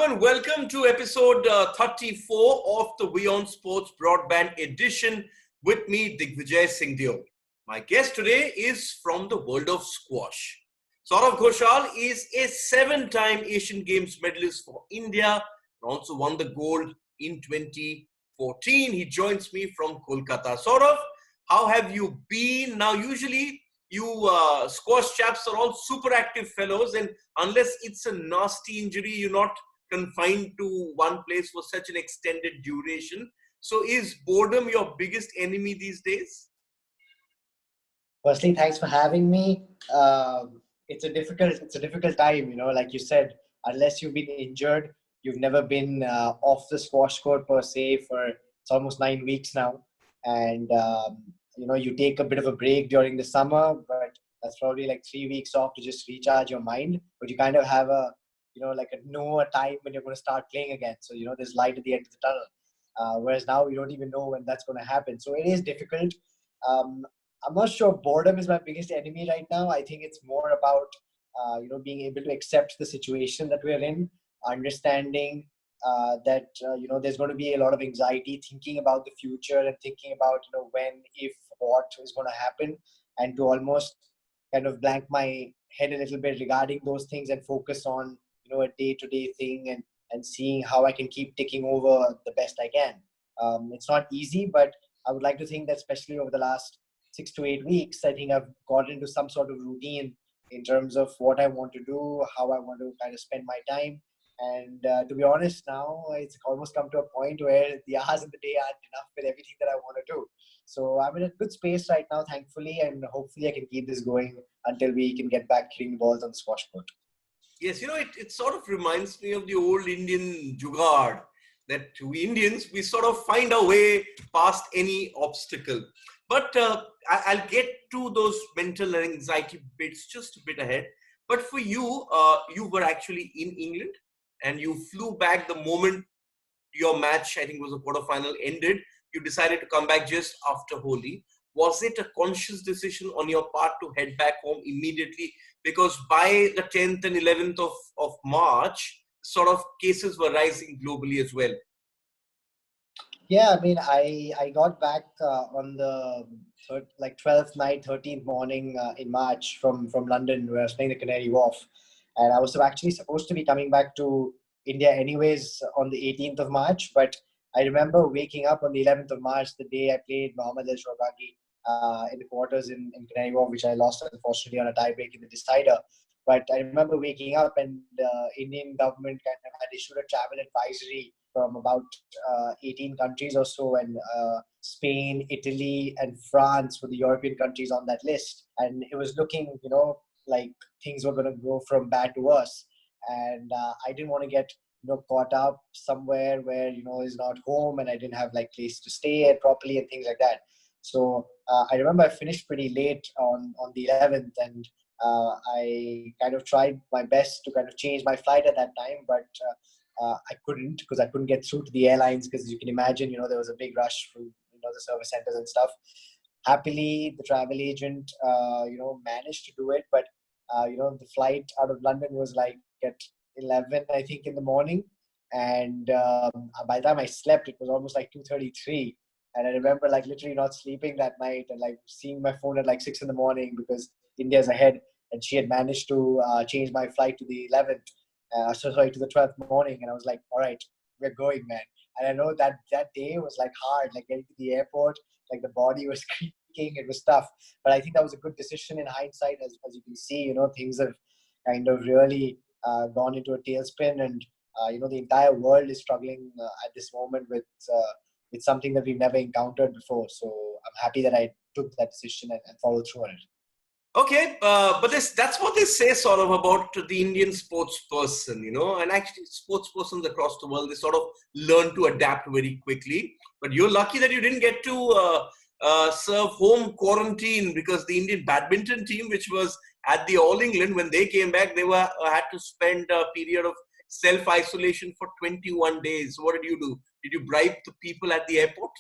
and welcome to episode 34 of the WION Sports Broadband edition with me, Digvijay Singh Dio. My guest today is from the world of squash. Saurav Ghosal is a 7-time Asian Games medalist for India and also won the gold in 2014. He joins me from Kolkata. Saurav, how have you been? Now, usually you squash chaps are all super active fellows, and unless it's a nasty injury, you're not confined to one place for such an extended duration. So is boredom your biggest enemy these days? Firstly, thanks for having me. It's a difficult time, like you said, unless you've been injured, you've never been off the squash court per se for it's almost 9 weeks now. And, you take a bit of a break during the summer, but that's probably like 3 weeks off to just recharge your mind. But you kind of have a time when you're going to start playing again. So, there's light at the end of the tunnel. Whereas now you don't even know when that's going to happen. So it is difficult. I'm not sure boredom is my biggest enemy right now. I think it's more about, being able to accept the situation that we're in, understanding that, there's going to be a lot of anxiety, thinking about the future and thinking about, when, if, what is going to happen, and to almost kind of blank my head a little bit regarding those things and focus on, a day-to-day thing and seeing how I can keep ticking over the best I can. It's not easy, but I would like to think that especially over the last 6 to 8 weeks, I think I've got into some sort of routine in terms of what I want to do, how I want to kind of spend my time. And to be honest now, it's almost come to a point where the hours in the day aren't enough with everything that I want to do. So I'm in a good space right now, thankfully, and hopefully I can keep this going until we can get back hitting the balls on the squash court. Yes, it sort of reminds me of the old Indian jugaad, that we Indians, we sort of find our way past any obstacle. But I'll get to those mental and anxiety bits just a bit ahead. But for you, you were actually in England and you flew back the moment your match, I think was a quarterfinal, ended. You decided to come back just after Holi. Was it a conscious decision on your part to head back home immediately? Because by the 10th and 11th of March, sort of cases were rising globally as well. Yeah, I mean, I got back on the 12th night, 13th morning in March from London, where I was playing the Canary Wharf. And I was actually supposed to be coming back to India anyways on the 18th of March. But I remember waking up on the 11th of March, the day I played Mohammad El-Shorbagy in the quarters in Canary Wharf, which I lost, unfortunately, on a tie-break in the decider. But I remember waking up and the Indian government kind of had issued a travel advisory from about 18 countries or so, and Spain, Italy, and France were the European countries on that list. And it was looking, like things were going to go from bad to worse. And I didn't want to get, caught up somewhere where, is not home, and I didn't have like place to stay at properly and things like that. So I remember I finished pretty late on the 11th, and I kind of tried my best to kind of change my flight at that time, but I couldn't, because I couldn't get through to the airlines, because you can imagine, there was a big rush from, the service centers and stuff. Happily, the travel agent, managed to do it, but, the flight out of London was like at 11, I think, in the morning. And by the time I slept, it was almost like 2:33. And I remember like literally not sleeping that night and like seeing my phone at like 6 in the morning because India's ahead, and she had managed to change my flight to the 11th. To the 12th morning, and I was like, all right, we're going, man. And I know that day was like hard, like getting to the airport, like the body was creaking, it was tough. But I think that was a good decision in hindsight, as you can see, things have kind of really gone into a tailspin, and the entire world is struggling at this moment with something that we've never encountered before. So I'm happy that I took that decision and followed through on it. Okay, but that's what they say sort of about the Indian sports person, and actually sports persons across the world, they sort of learn to adapt very quickly. But you're lucky that you didn't get to serve home quarantine, because the Indian badminton team, which was at the All England, when they came back, they had to spend a period of self-isolation for 21 days. What did you do? Did you bribe the people at the airport?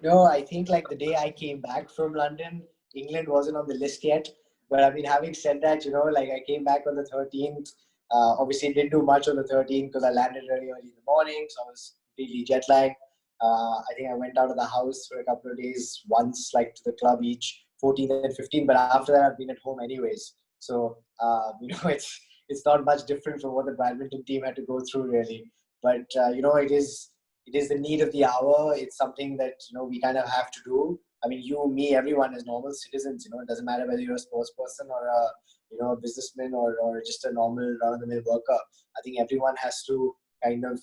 No, I think like the day I came back from London, England wasn't on the list yet. But I mean, having said that, like I came back on the 13th. Obviously, didn't do much on the 13th because I landed really early in the morning, so I was completely jet lagged. I think I went out of the house for a couple of days, once like to the club each, 14th and 15th. But after that, I've been at home anyways. So it's not much different from what the badminton team had to go through really. But it is the need of the hour. It's something that we kind of have to do. I mean, you, me, everyone is normal citizens. It doesn't matter whether you're a sports person or a businessman or just a normal run-of-the-mill worker. I think everyone has to kind of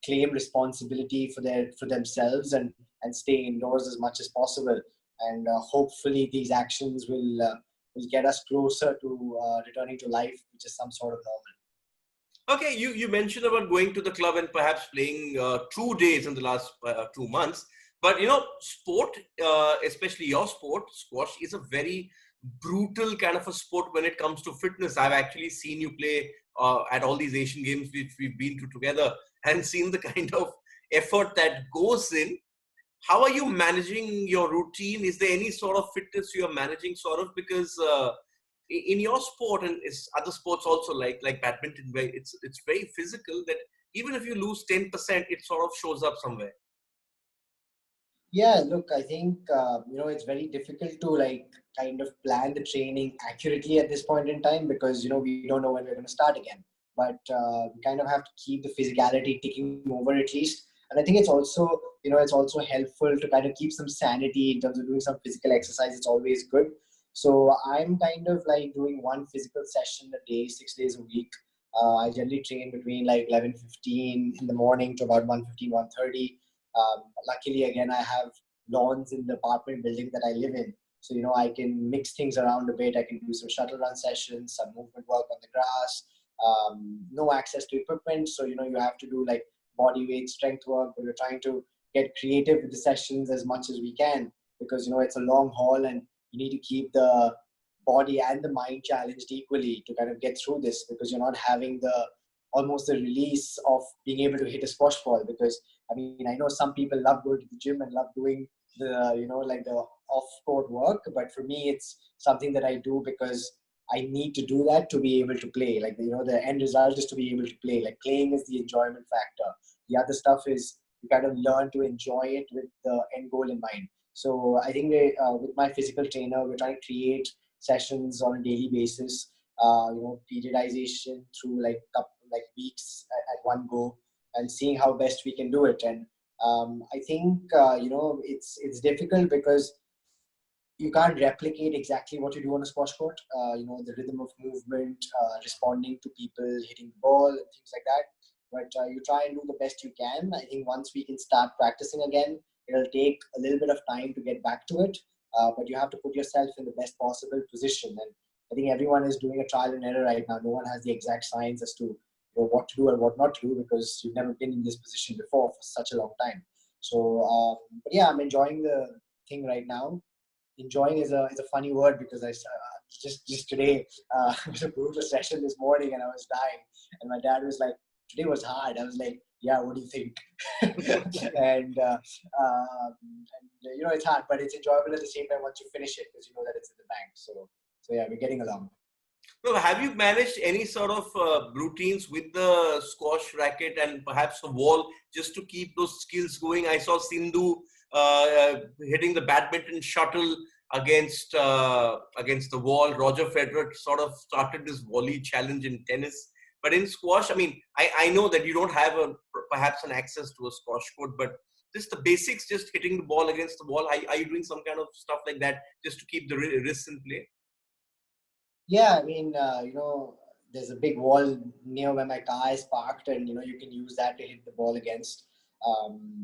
claim responsibility for themselves and stay indoors as much as possible. And hopefully these actions will get us closer to returning to life, which is some sort of normal. Okay, you mentioned about going to the club and perhaps playing 2 days in the last 2 months. But sport, especially your sport, squash, is a very brutal kind of a sport when it comes to fitness. I've actually seen you play at all these Asian games which we've been to together and seen the kind of effort that goes in. How are you managing your routine? Is there any sort of fitness you are managing, sort of? Because in your sport and other sports also, like badminton, where it's very physical, that even if you lose 10%, it sort of shows up somewhere. Yeah, look, I think it's very difficult to kind of plan the training accurately at this point in time because we don't know when we're going to start again. But we kind of have to keep the physicality ticking over at least. And I think it's also helpful to kind of keep some sanity in terms of doing some physical exercise. It's always good. So I'm kind of like doing one physical session a day, 6 days a week. I generally train between like 11:15 in the morning to about 1:15, 1:30. Luckily, again, I have lawns in the apartment building that I live in. So, I can mix things around a bit. I can do some shuttle run sessions, some movement work on the grass, no access to equipment. So, you have to do like body weight strength work, but we're trying to get creative with the sessions as much as we can because, it's a long haul and you need to keep the body and the mind challenged equally to kind of get through this because you're not having almost the release of being able to hit a squash ball because I mean, I know some people love going to the gym and love doing the off-court work, but for me, it's something that I do because I need to do that to be able to play. Like, the end result is to be able to play. Like, playing is the enjoyment factor. The other stuff is you kind of learn to enjoy it with the end goal in mind. So I think with my physical trainer, we're trying to create sessions on a daily basis, periodization through like weeks at one go and seeing how best we can do it. And I think, it's difficult because you can't replicate exactly what you do on a squash court. The rhythm of movement, responding to people, hitting the ball and things like that. But you try and do the best you can. I think once we can start practicing again, it'll take a little bit of time to get back to it. But you have to put yourself in the best possible position. And I think everyone is doing a trial and error right now. No one has the exact science as to what to do and what not to do because you've never been in this position before for such a long time. So, but yeah, I'm enjoying the thing right now. Enjoying is a funny word because I just today it was a brutal session this morning and I was dying and my dad was like, today was hard. I was like, yeah, what do you think? and it's hard, but it's enjoyable at the same time once you finish it because you know that it's in the bank. So yeah, we're getting along. So have you managed any sort of routines with the squash racket and perhaps a wall just to keep those skills going? I saw Sindhu hitting the badminton shuttle against the wall. Roger Federer sort of started this volley challenge in tennis. But in squash, I mean, I know that you don't have perhaps an access to a squash court, but just the basics, just hitting the ball against the wall. Are you doing some kind of stuff like that just to keep the wrists in play? Yeah, I mean, there's a big wall near where my car is parked and, you can use that to hit the ball against.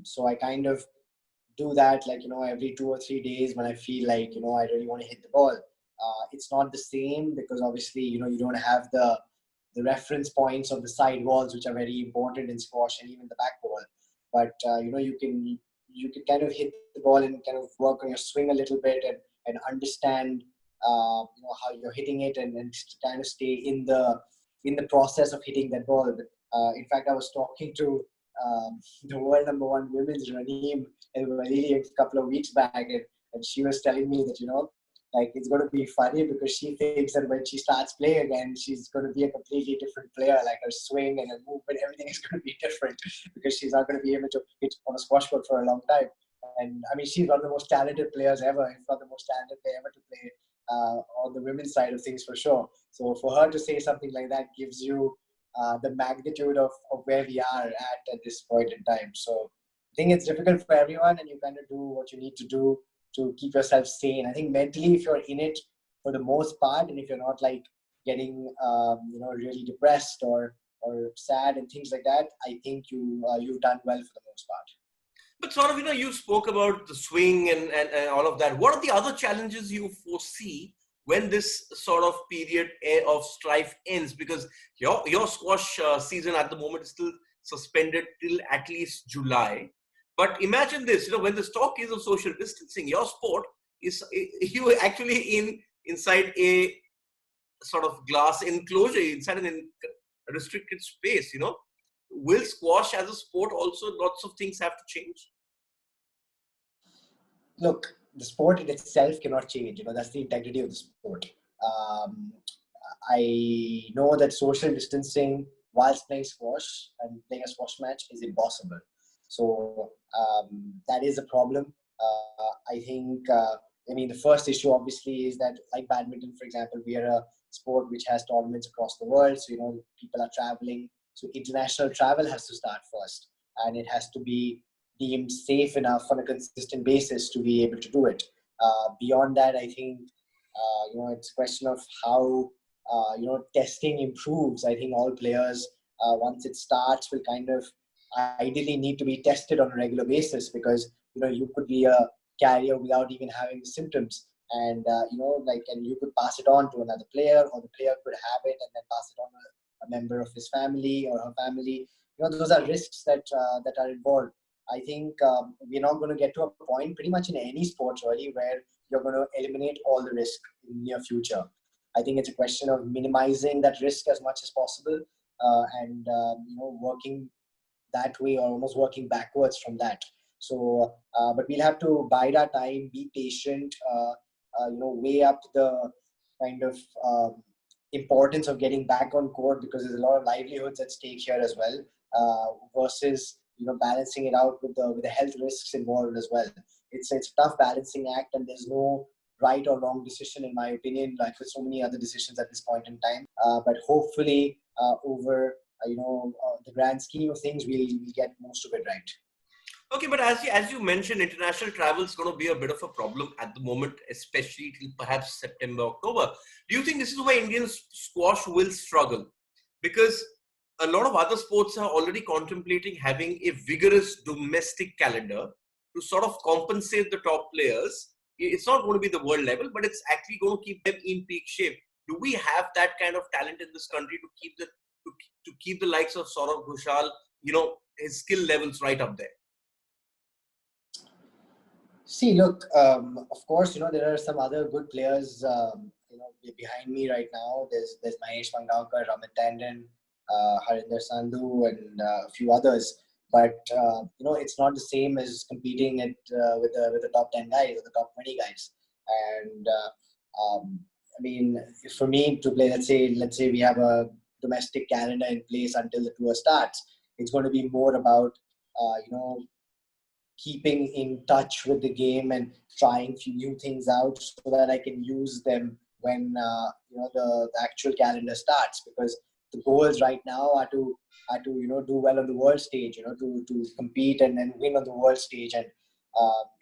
So I kind of do that like, every 2 or 3 days when I feel like, I really want to hit the ball. It's not the same because obviously, you don't have the reference points of the side walls, which are very important in squash and even the back wall. But, you can kind of hit the ball and kind of work on your swing a little bit and understand how you're hitting it and kind of stay in the process of hitting that ball. In fact, I was talking to the world #1 women's Raneem a couple of weeks back, and she was telling me that like it's going to be funny because she thinks that when she starts playing again, she's going to be a completely different player. Like her swing and her movement, everything is going to be different because she's not going to be able to hit on a squash court for a long time. And I mean, she's one of the most talented players ever, if not the most talented player ever to play on the women's side of things for sure. So for her to say something like that gives you the magnitude of where we are at this point in time. So I think it's difficult for everyone, and you kind of do what you need to do to keep yourself sane. I think mentally, if you're in it for the most part, and if you're not like getting really depressed or sad and things like that, I think you've done well for the most part. But sort of, you spoke about the swing and all of that. What are the other challenges you foresee when this sort of period of strife ends? Because your squash season at the moment is still suspended till at least July. But imagine this, when the talk is of social distancing, your sport is you actually inside a sort of glass enclosure, inside a restricted space, Will squash as a sport also, lots of things have to change? Look, the sport in itself cannot change. That's the integrity of the sport. I know that social distancing whilst playing squash and playing a squash match is impossible. So that is a problem. I think, the first issue obviously is that, like badminton, for example, we are a sport which has tournaments across the world. So, people are traveling. So international travel has to start first, and it has to be deemed safe enough on a consistent basis to be able to do it. Beyond that, I think, it's a question of how, testing improves. I think all players, once it starts, will kind of ideally need to be tested on a regular basis because, you could be a carrier without even having the symptoms. And, and you could pass it on to another player, or the player could have it and then pass it on to a member of his family or her family. Those are risks that are involved. I think we're not going to get to a point pretty much in any sport really where you're going to eliminate all the risk in the near future. I think it's a question of minimizing that risk as much as possible and working that way or almost working backwards from that. So, but we'll have to bide our time, be patient, weigh up the kind of importance of getting back on court because there's a lot of livelihoods at stake here as well, versus balancing it out with the health risks involved as well. It's a tough balancing act, and there's no right or wrong decision in my opinion, like with so many other decisions at this point in time. But hopefully, over the grand scheme of things, we'll get most of it right. Okay, but as you mentioned, international travel is going to be a bit of a problem at the moment, especially till perhaps September, October. Do you think this is where Indian squash will struggle? Because a lot of other sports are already contemplating having a vigorous domestic calendar to sort of compensate the top players. It's not going to be the world level, but it's actually going to keep them in peak shape. Do we have that kind of talent in this country to keep the likes of Saurav Ghosal, his skill levels right up there? See, look, of course, there are some other good players, behind me right now. There's Mahesh Mangaonkar, Ramit Tandon, Harinder Sandhu, and a few others. But, it's not the same as competing with the top 10 guys or the top 20 guys. And, for me to play, let's say we have a domestic calendar in place until the tour starts, it's going to be more about, keeping in touch with the game and trying new things out so that I can use them when the actual calendar starts. Because the goals right now are to do well on the world stage, to compete and win on the world stage. And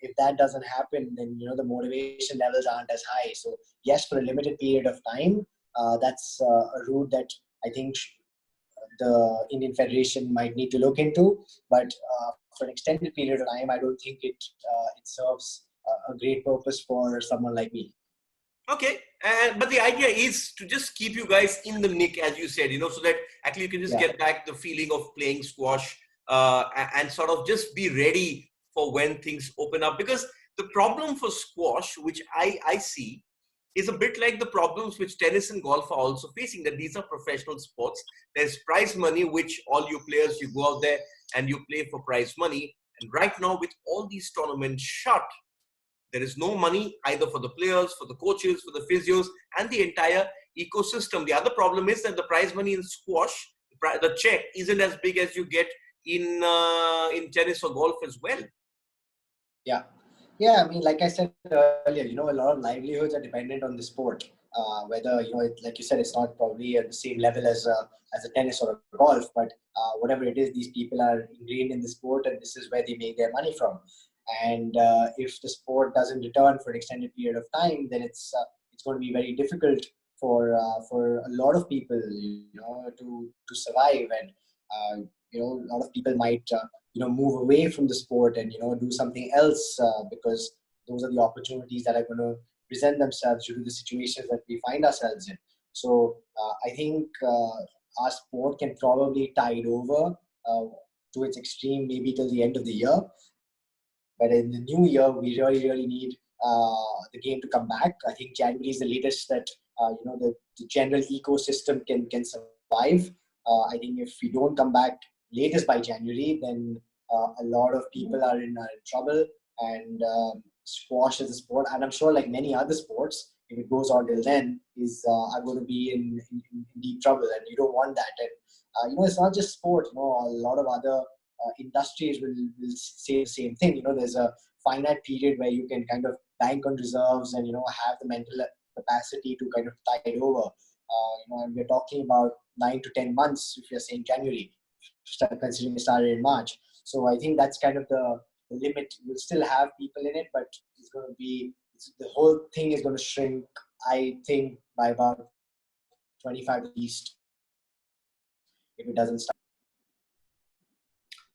if that doesn't happen, then the motivation levels aren't as high. So yes, for a limited period of time, that's a route that I think the Indian Federation might need to look into. But for an extended period of time, I don't think it serves a great purpose for someone like me. Okay, but the idea is to just keep you guys in the nick, as you said, so that actually you can just get back the feeling of playing squash and sort of just be ready for when things open up. Because the problem for squash, which I see, is a bit like the problems which tennis and golf are also facing, that these are professional sports. There's prize money, which all you players, you go out there and you play for prize money. And right now, with all these tournaments shut, There is no money either for the players, for the coaches, for the physios, and the entire ecosystem. The other problem is that the prize money in squash, the check, isn't as big as you get in tennis or golf as well. Yeah. Yeah, I mean, like I said earlier, a lot of livelihoods are dependent on the sport. Whether, like you said, it's not probably at the same level as a tennis or a golf, but whatever it is, these people are ingrained in the sport, and this is where they make their money from. And if the sport doesn't return for an extended period of time, then it's going to be very difficult for a lot of people, to survive. And a lot of people might move away from the sport and do something else, because those are the opportunities that are going to present themselves due to the situations that we find ourselves in. So I think our sport can probably tide over to its extreme maybe till the end of the year, but in the new year we really need the game to come back. I think January is the latest that the general ecosystem can survive. I think if we don't come back latest by January, then a lot of people are in trouble. And squash as a sport, and I'm sure like many other sports, if it goes on till then, are going to be in deep trouble, and you don't want that. And it's not just sport. A lot of other industries will say the same thing. There's a finite period where you can kind of bank on reserves and have the mental capacity to kind of tide over. And we're talking about 9 to 10 months if you're saying January, considering it started in March. So I think that's kind of the limit. You'll still have people in it, but it's going to be, the whole thing is going to shrink, I think, by about 25 at least, if it doesn't start.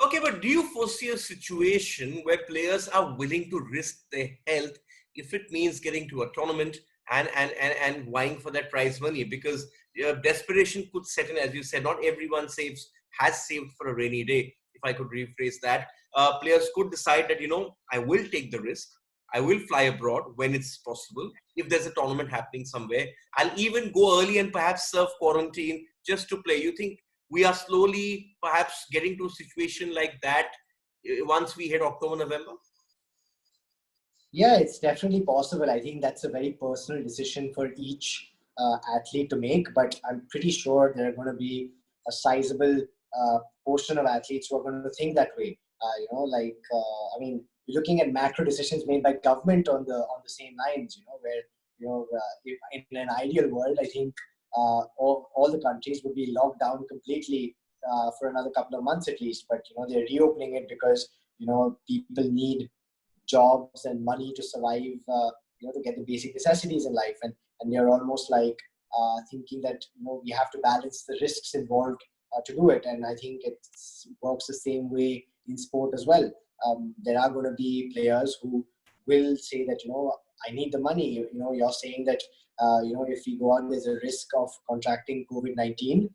Okay, but do you foresee a situation where players are willing to risk their health if it means getting to a tournament and vying for that prize money? Because desperation could set in, as you said. Not everyone has saved for a rainy day, if I could rephrase that. Players could decide that, I will take the risk. I will fly abroad when it's possible. If there's a tournament happening somewhere, I'll even go early and perhaps serve quarantine just to play. You think we are slowly perhaps getting to a situation like that once we hit October, November? Yeah, it's definitely possible. I think that's a very personal decision for each athlete to make, but I'm pretty sure there are going to be a sizable portion of athletes who are going to think that way. I mean, you're looking at macro decisions made by government on the same lines. Where if in an ideal world, I think all the countries would be locked down completely for another couple of months at least. But they're reopening it because people need jobs and money to survive, to get the basic necessities in life. And they're almost like thinking that, we have to balance the risks involved to do it. And I think it works the same way in sport as well. There are going to be players who will say that, I need the money. You're saying that, if we go out, there's a risk of contracting COVID-19.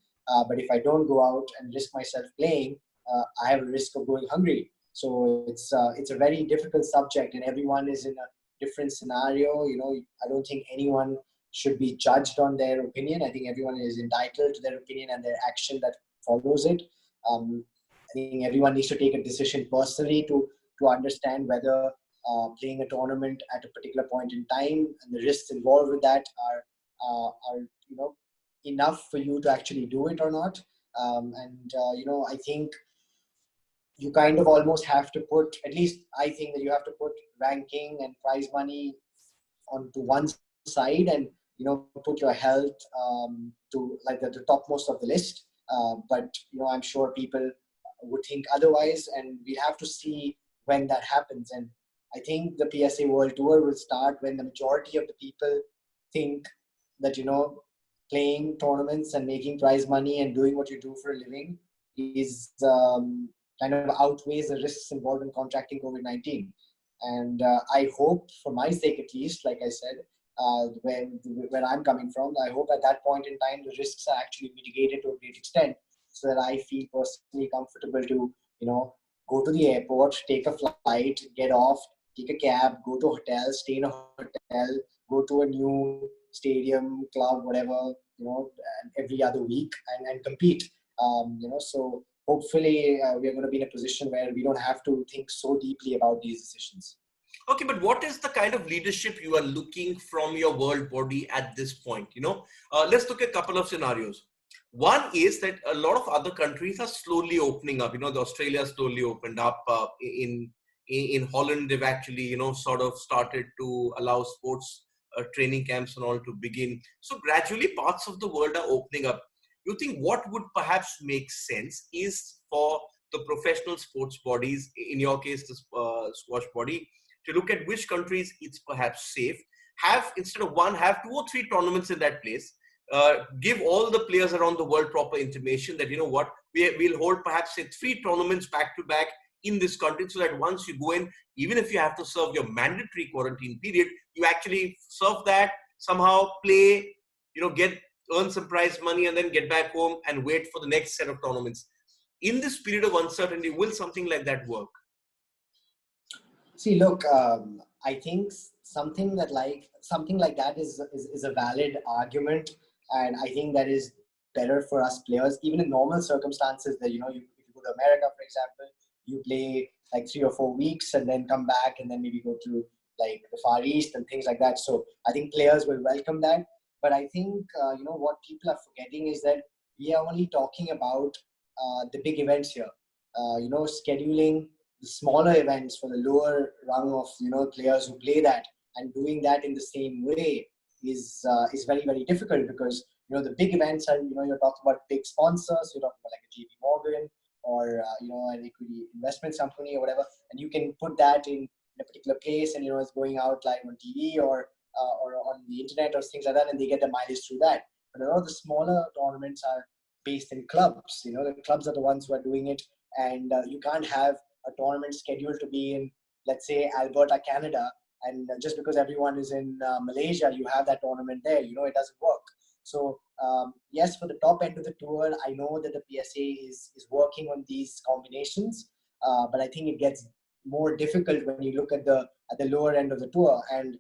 But if I don't go out and risk myself playing, I have a risk of going hungry. So it's a very difficult subject, and everyone is in a different scenario. I don't think anyone should be judged on their opinion. I think everyone is entitled to their opinion and their action that follows it. I think everyone needs to take a decision personally to understand whether playing a tournament at a particular point in time and the risks involved with that are enough for you to actually do it or not. I think you kind of almost have to put, at least I think that you have to put ranking and prize money onto one side, and put your health to like the topmost of the list. But I'm sure people would think otherwise, and we have to see when that happens. And I think the PSA World Tour will start when the majority of the people think that playing tournaments and making prize money and doing what you do for a living is kind of outweighs the risks involved in contracting COVID-19. And I hope, for my sake at least, like I said, where I'm coming from, I hope at that point in time the risks are actually mitigated to a great extent, so that I feel personally comfortable to go to the airport, take a flight, get off, take a cab, go to a hotel, stay in a hotel, go to a new stadium, club, whatever, every other week, and compete. So hopefully we are going to be in a position where we don't have to think so deeply about these decisions. Okay, but what is the kind of leadership you are looking from your world body at this point? Let's look at a couple of scenarios. One is that a lot of other countries are slowly opening up. The Australia slowly opened up. In Holland, they've actually, sort of started to allow sports training camps and all to begin. So gradually, parts of the world are opening up. You think what would perhaps make sense is for the professional sports bodies, in your case, the squash body, to look at which countries it's perhaps safe. Instead of one, have 2 or 3 tournaments in that place. Give all the players around the world proper intimation that, we'll hold perhaps say 3 tournaments back to back in this country, so that once you go in, even if you have to serve your mandatory quarantine period, you actually serve that, somehow play, earn some prize money, and then get back home and wait for the next set of tournaments. In this period of uncertainty, will something like that work? See, look, I think something like that is a valid argument, and I think that is better for us players, even in normal circumstances. That if you go to America, for example, you play like 3 or 4 weeks and then come back and then maybe go to like the Far East and things like that. So I think players will welcome that. But I think what people are forgetting is that we are only talking about the big events here. Scheduling the smaller events for the lower rung of players who play that, and doing that in the same way is very, very difficult, because the big events are you're talking about big sponsors, you're talking about like a JP Morgan or an equity investment company or whatever, and you can put that in a particular place, and it's going out live on TV or on the internet or things like that, and they get the mileage through that. But a lot of the smaller tournaments are based in clubs. The clubs are the ones who are doing it, and you can't have a tournament scheduled to be in, let's say, Alberta, Canada, and just because everyone is in Malaysia, you have that tournament there. It doesn't work. So yes, for the top end of the tour, I know that the PSA is working on these combinations, but I think it gets more difficult when you look at the lower end of the tour, and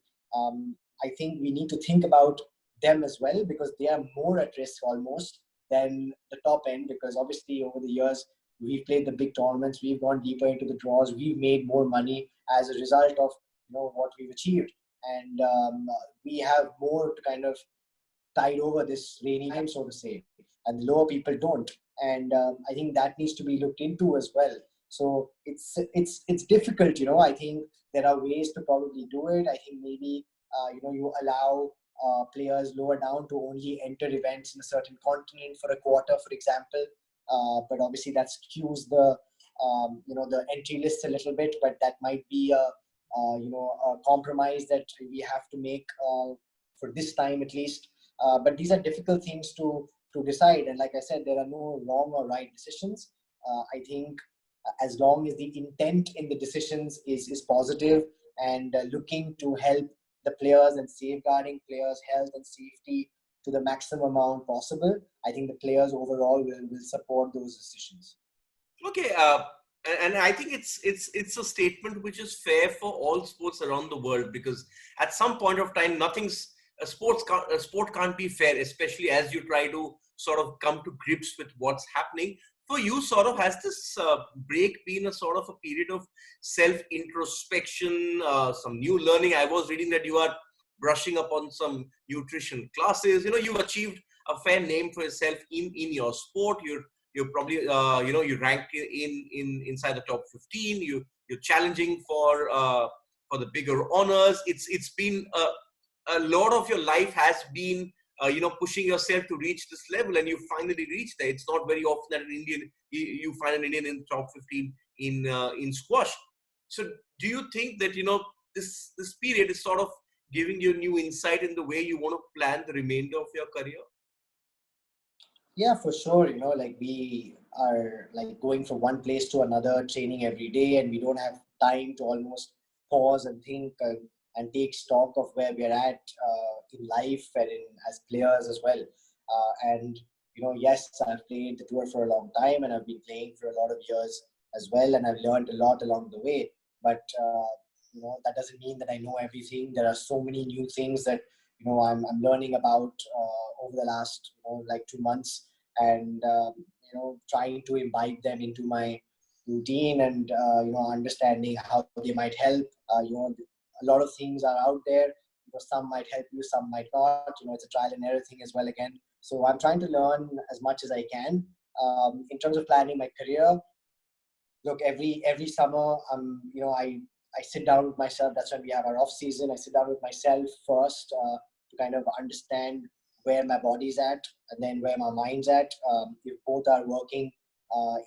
I think we need to think about them as well, because they are more at risk almost than the top end, because obviously over the years we've played the big tournaments, we've gone deeper into the draws, we've made more money as a result of what we've achieved, and we have more to kind of tide over this rainy time, so to say, and the lower people don't, and I think that needs to be looked into as well. So it's difficult. I think there are ways to probably do it. I think maybe you allow players lower down to only enter events in a certain continent for a quarter, for example. But obviously that skews the the entry list a little bit. But that might be a compromise that we have to make for this time at least. But these are difficult things to decide. And like I said, there are no wrong or right decisions. I think as long as the intent in the decisions is positive and looking to help the players and safeguarding players' health and safety to the maximum amount possible, I think the players overall will support those decisions. Okay, and I think it's a statement which is fair for all sports around the world, because at some point of time, a sport can't be fair, especially as you try to sort of come to grips with what's happening. For you, sort of, has this break been a sort of a period of self-introspection, some new learning? I was reading that you are brushing up on some nutrition classes. You've achieved a fair name for yourself in your sport. You're probably you rank inside the top 15. You're challenging for the bigger honors. It's been a lot of your life has been pushing yourself to reach this level, and you finally reached there. It's not very often that an Indian you find an Indian in the top 15 in squash. So do you think that this period is sort of giving you new insight in the way you want to plan the remainder of your career? Yeah, for sure. Like we are like going from one place to another, training every day, and we don't have time to almost pause and think and take stock of where we're at in life and as players as well. And yes, I've played the tour for a long time, and I've been playing for a lot of years as well, and I've learned a lot along the way. But that doesn't mean that I know everything. There are so many new things that I'm learning about over the last like 2 months, and trying to imbibe them into my routine and understanding how they might help. A lot of things are out there. Some might help you, some might not. It's a trial and error thing as well again. So I'm trying to learn as much as I can. In terms of planning my career, look, every summer, I sit down with myself. That's when we have our off season. I sit down with myself first to kind of understand where my body's at and then where my mind's at. If both are working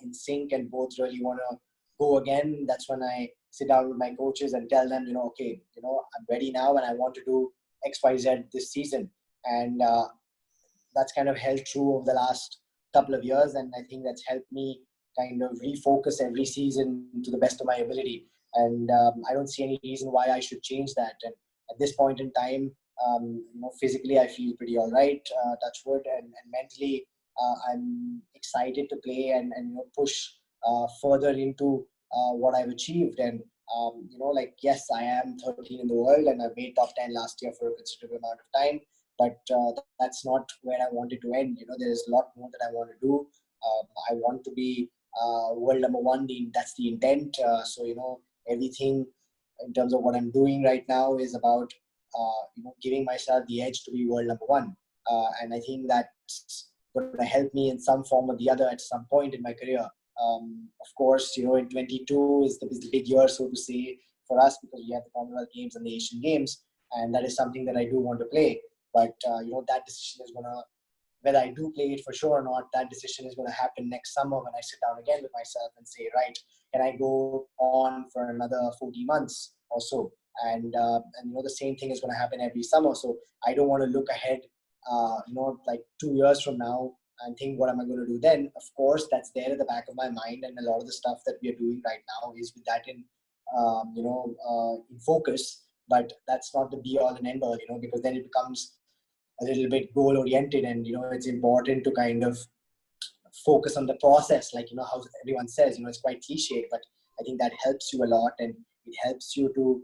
in sync and both really want to go again, that's when I sit down with my coaches and tell them, okay, I'm ready now and I want to do X, Y, Z this season. And that's kind of held true over the last couple of years. And I think that's helped me kind of refocus every season to the best of my ability. And I don't see any reason why I should change that. And at this point in time, physically I feel pretty all right, touch wood, and mentally I'm excited to play and push further into what I've achieved. And yes, I am 13 in the world and I've made top 10 last year for a considerable amount of time. But that's not where I wanted to end. There is a lot more that I want to do. I want to be world number one. That's the intent. So everything in terms of what I'm doing right now is about giving myself the edge to be world number one. And I think that's going to help me in some form or the other at some point in my career. Of course, in 22 is the big year, so to say, for us, because we have the Commonwealth Games and the Asian Games, and that is something that I do want to play. But that decision is going to, whether I do play it for sure or not, that decision is going to happen next summer when I sit down again with myself and say, right, can I go on for another 40 months or so? And the same thing is going to happen every summer. So I don't want to look ahead, like 2 years from now and think, what am I going to do then? Of course, that's there at the back of my mind. And a lot of the stuff that we are doing right now is with that in focus. But that's not the be all and end all, because then it becomes a little bit goal oriented, and it's important to kind of focus on the process, like how everyone says, it's quite cliched, but I think that helps you a lot, and it helps you to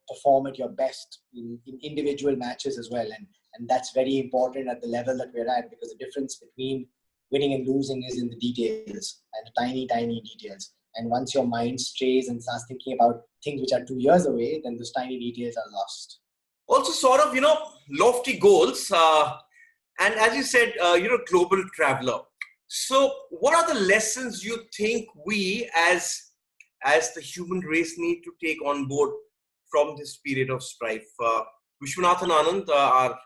perform at your best in individual matches as well. And that's very important at the level that we're at, because the difference between winning and losing is in the details, and the tiny details. And once your mind strays and starts thinking about things which are 2 years away, then those tiny details are lost. Also, sort of, lofty goals. And as you said, global traveler. So what are the lessons you think we as the human race need to take on board from this period of strife? Vishwanathan Anand, our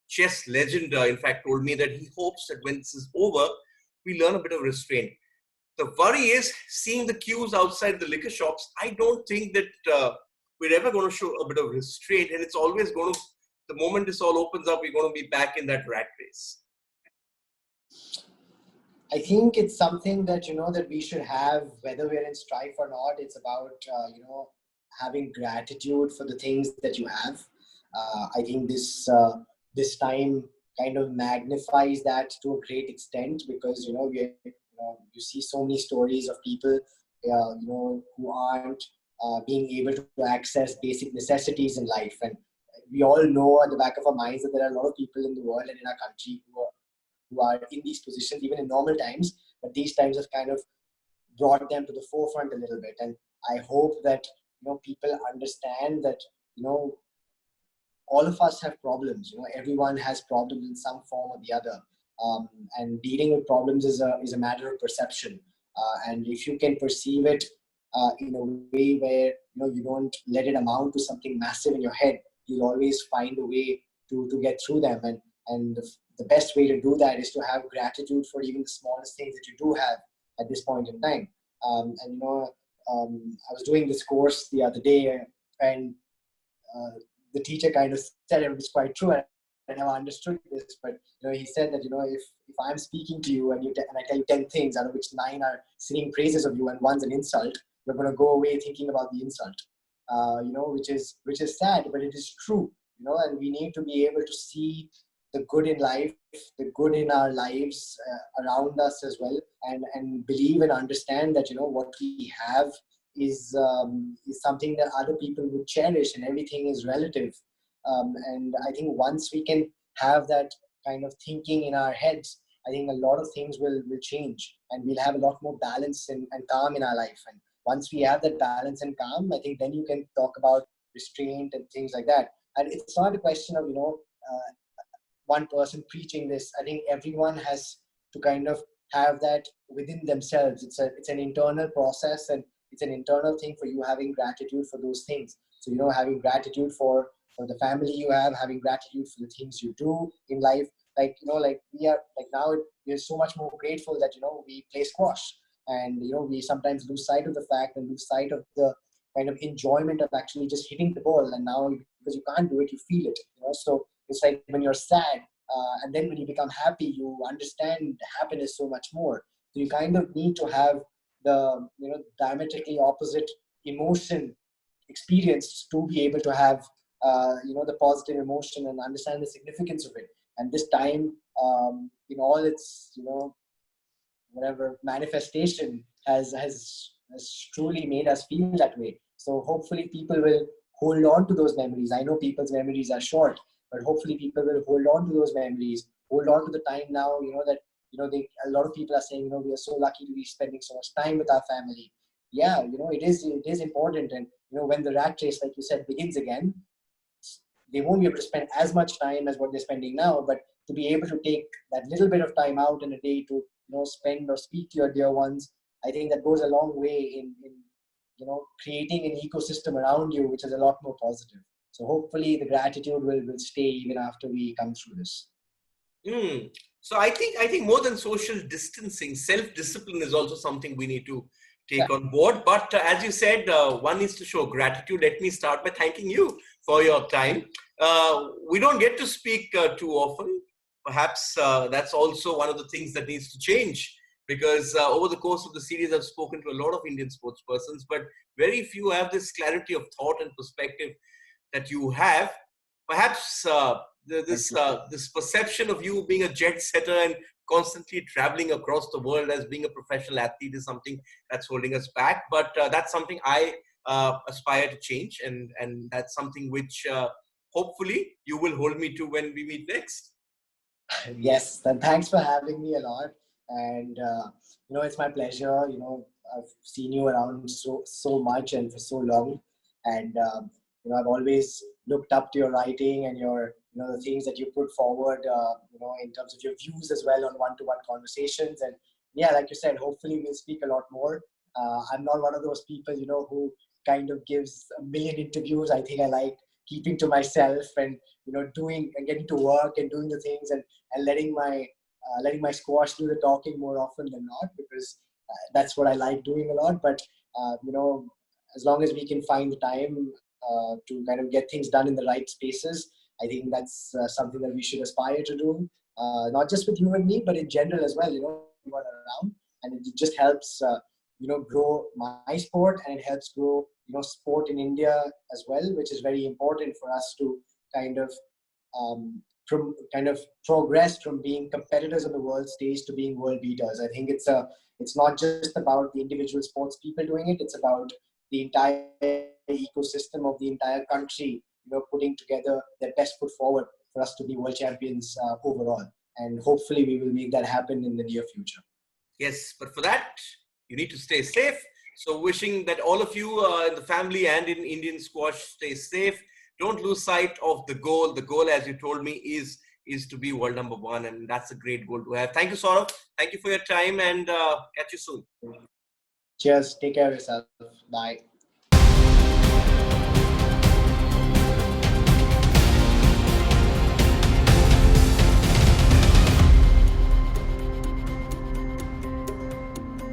chess legend, in fact, told me that he hopes that when this is over, we learn a bit of restraint. The worry is seeing the queues outside the liquor shops. I don't think that we're ever going to show a bit of restraint, and it's always going to, the moment this all opens up, we're going to be back in that rat race. I think it's something that, that we should have, whether we're in strife or not. It's about, having gratitude for the things that you have. I think this time kind of magnifies that to a great extent, because, you see so many stories of people, who aren't being able to access basic necessities in life. And we all know at the back of our minds that there are a lot of people in the world and in our country who are in these positions, even in normal times, but these times have kind of brought them to the forefront a little bit. And I hope that, people understand that, all of us have problems. Everyone has problems in some form or the other. And dealing with problems is a matter of perception. And if you can perceive it in a way where, you don't let it amount to something massive in your head, you'll always find a way to get through them. And the best way to do that is to have gratitude for even the smallest things that you do have at this point in time. I was doing this course the other day, and the teacher kind of said it was quite true. And I never understood this, but he said that if I'm speaking to you and I tell you 10 things, out of which 9 are singing praises of you and one's an insult, you're going to go away thinking about the insult. Which is sad, but it is true. And we need to be able to see the good in life, the good in our lives around us as well, and believe and understand that what we have is something that other people would cherish, and everything is relative. And I think once we can have that kind of thinking in our heads, I think a lot of things will change, and we'll have a lot more balance and calm in our life. And once we have that balance and calm, I think then you can talk about restraint and things like that. And it's not a question of, one person preaching this. I think everyone has to kind of have that within themselves. It's an internal process, and it's an internal thing for you, having gratitude for those things. So, having gratitude for the family you have, having gratitude for the things you do in life. Like, like we are, like now we're so much more grateful that, we play squash, and, we sometimes lose sight of the fact and lose sight of the kind of enjoyment of actually just hitting the ball. And now, because you can't do it, you feel it, so it's like when you're sad, and then when you become happy, you understand happiness so much more. So you kind of need to have the, diametrically opposite emotion experience to be able to have, the positive emotion and understand the significance of it. And this time, in all its, whatever manifestation has truly made us feel that way. So hopefully people will hold on to those memories. I know people's memories are short, but hopefully people will hold on to those memories, hold on to the time now, that, a lot of people are saying, we are so lucky to be spending so much time with our family. Yeah, it is important. And, when the rat race, like you said, begins again, they won't be able to spend as much time as what they're spending now, but to be able to take that little bit of time out in a day to, spend or speak to your dear ones, I think that goes a long way in creating an ecosystem around you, which is a lot more positive. So hopefully the gratitude will stay even after we come through this. So I think more than social distancing, self-discipline is also something we need to take on board. But as you said, one needs to show gratitude. Let me start by thanking you for your time. We don't get to speak too often. Perhaps that's also one of the things that needs to change, because over the course of the series, I've spoken to a lot of Indian sports persons, but very few have this clarity of thought and perspective that you have. Perhaps this perception of you being a jet setter and constantly traveling across the world as being a professional athlete is something that's holding us back. But that's something I aspire to change, and that's something which hopefully you will hold me to when we meet next. Yes, and thanks for having me a lot. And it's my pleasure. I've seen you around so much and for so long, and I've always looked up to your writing and your the things that you put forward. In terms of your views as well on one-to-one conversations. And yeah, like you said, hopefully we'll speak a lot more. I'm not one of those people who kind of gives a million interviews. I think I like keeping to myself and doing and getting to work and doing the things and letting my squash do the talking more often than not, because that's what I like doing a lot. But as long as we can find the time to kind of get things done in the right spaces, I think that's something that we should aspire to do, not just with you and me, but in general as well. Everyone around, and it just helps grow my sport, and it helps grow sport in India as well, which is very important for us to kind of progress from being competitors on the world stage to being world beaters. I think it's not just about the individual sports people doing it. It's about the entire ecosystem of the entire country, putting together their best foot forward for us to be world champions overall. And hopefully we will make that happen in the near future. Yes, but for that, you need to stay safe. So wishing that all of you in the family and in Indian squash stay safe. Don't lose sight of the goal. The goal, as you told me, is to be world number one. And that's a great goal to have. Thank you, Saurav. Thank you for your time, and catch you soon. Cheers. Take care of yourself. Bye.